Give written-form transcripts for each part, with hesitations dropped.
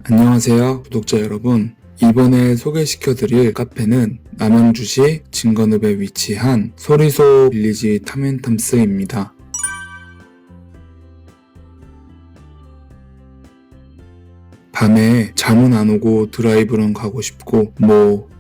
안녕하세요, 구독자 여러분. 이번에 소개시켜드릴 카페는 남양주시 진건읍에 위치한 소리소 빌리지 탐앤탐스입니다. 밤에 잠은 안 오고 드라이브는 가고 싶고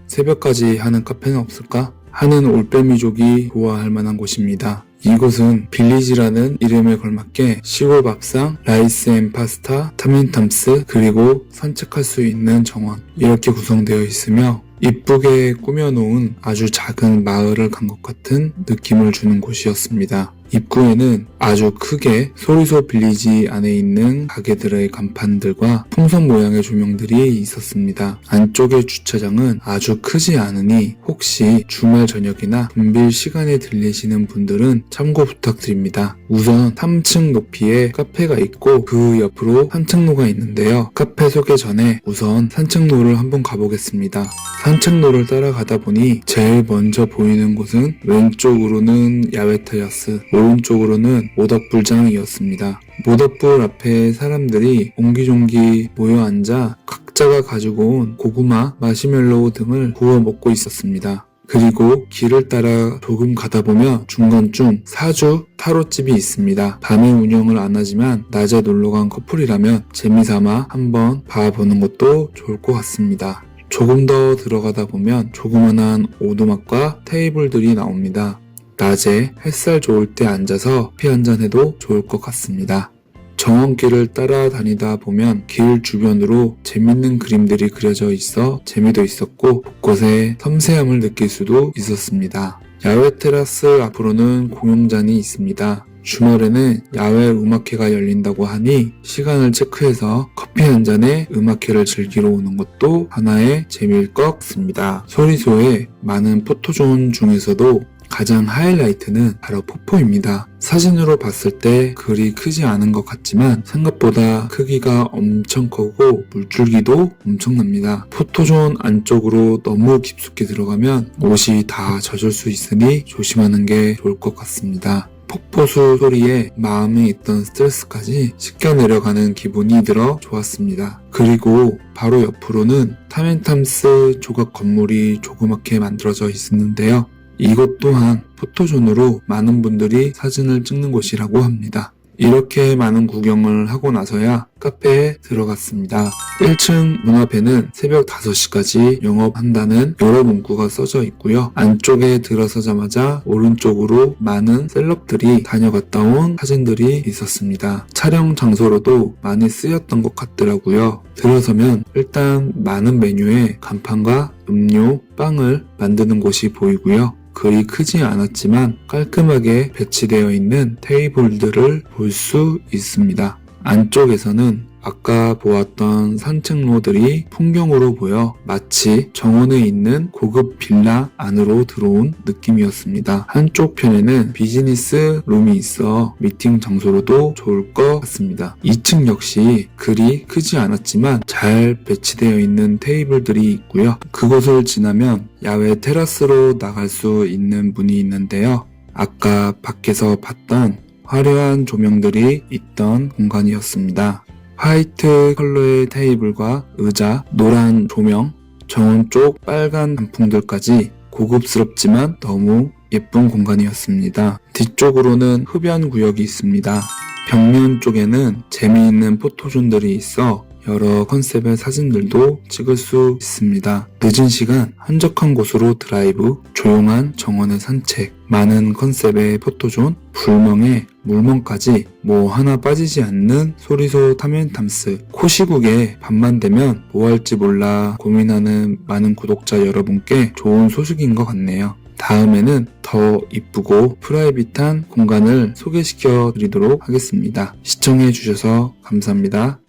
새벽까지 하는 카페는 없을까? 하는 올빼미족이 좋아할 만한 곳입니다. 이곳은 빌리지라는 이름에 걸맞게 시골 밥상, 라이스 앤 파스타, 탐앤탐스, 그리고 산책할 수 있는 정원 이렇게 구성되어 있으며 이쁘게 꾸며놓은 아주 작은 마을을 간 것 같은 느낌을 주는 곳이었습니다. 입구에는 아주 크게 소리소 빌리지 안에 있는 가게들의 간판들과 풍선 모양의 조명들이 있었습니다. 안쪽의 주차장은 아주 크지 않으니 혹시 주말 저녁이나 분빌 시간에 들리시는 분들은 참고 부탁드립니다. 우선 3층 높이의 카페가 있고 그 옆으로 산책로가 있는데요. 카페 소개 전에 우선 산책로를 한번 가보겠습니다. 산책로를 따라가다 보니 제일 먼저 보이는 곳은 왼쪽으로는 야외 테라스, 오른쪽으로는 모닥불장이었습니다. 모닥불 앞에 사람들이 옹기종기 모여 앉아 각자가 가지고 온 고구마, 마시멜로우 등을 구워 먹고 있었습니다. 그리고 길을 따라 조금 가다 보면 중간쯤 사주 타로집이 있습니다. 밤에 운영을 안 하지만 낮에 놀러간 커플이라면 재미삼아 한번 봐보는 것도 좋을 것 같습니다. 조금 더 들어가다 보면 조그만한 오두막과 테이블들이 나옵니다. 낮에 햇살 좋을 때 앉아서 커피 한잔 해도 좋을 것 같습니다. 정원길을 따라다니다 보면 길 주변으로 재밌는 그림들이 그려져 있어 재미도 있었고 곳곳에 섬세함을 느낄 수도 있었습니다. 야외 테라스 앞으로는 공연장이 있습니다. 주말에는 야외 음악회가 열린다고 하니 시간을 체크해서 커피 한 잔에 음악회를 즐기러 오는 것도 하나의 재미일 것 같습니다. 소리소의 많은 포토존 중에서도 가장 하이라이트는 바로 폭포입니다. 사진으로 봤을 때 그리 크지 않은 것 같지만 생각보다 크기가 엄청 크고 물줄기도 엄청납니다. 포토존 안쪽으로 너무 깊숙이 들어가면 옷이 다 젖을 수 있으니 조심하는 게 좋을 것 같습니다. 폭포수 소리에 마음에 있던 스트레스까지 씻겨 내려가는 기분이 들어 좋았습니다. 그리고 바로 옆으로는 탐앤탐스 조각 건물이 조그맣게 만들어져 있었는데요. 이곳 또한 포토존으로 많은 분들이 사진을 찍는 곳이라고 합니다. 이렇게 많은 구경을 하고 나서야 카페에 들어갔습니다. 1층 문 앞에는 새벽 5시까지 영업한다는 여러 문구가 써져 있고요. 안쪽에 들어서자마자 오른쪽으로 많은 셀럽들이 다녀갔다 온 사진들이 있었습니다. 촬영 장소로도 많이 쓰였던 것 같더라고요. 들어서면 일단 많은 메뉴의 간판과 음료, 빵을 만드는 곳이 보이고요. 그리 크지 않았지만 깔끔하게 배치되어 있는 테이블들을 볼 수 있습니다. 안쪽에서는 아까 보았던 산책로들이 풍경으로 보여 마치 정원에 있는 고급 빌라 안으로 들어온 느낌이었습니다. 한쪽 편에는 비즈니스 룸이 있어 미팅 장소로도 좋을 것 같습니다. 2층 역시 그리 크지 않았지만 잘 배치되어 있는 테이블들이 있고요. 그곳을 지나면 야외 테라스로 나갈 수 있는 문이 있는데요. 아까 밖에서 봤던 화려한 조명들이 있던 공간이었습니다. 화이트 컬러의 테이블과 의자, 노란 조명, 정원 쪽 빨간 단풍들까지 고급스럽지만 너무 예쁜 공간이었습니다. 뒤쪽으로는 흡연 구역이 있습니다. 벽면 쪽에는 재미있는 포토존들이 있어 여러 컨셉의 사진들도 찍을 수 있습니다. 늦은 시간 한적한 곳으로 드라이브, 조용한 정원의 산책, 많은 컨셉의 포토존, 불멍에 물멍까지 하나 빠지지 않는 소리소 탐앤탐스. 코시국에 밤만 되면 뭐 할지 몰라 고민하는 많은 구독자 여러분께 좋은 소식인 것 같네요. 다음에는 더 이쁘고 프라이빗한 공간을 소개시켜 드리도록 하겠습니다. 시청해 주셔서 감사합니다.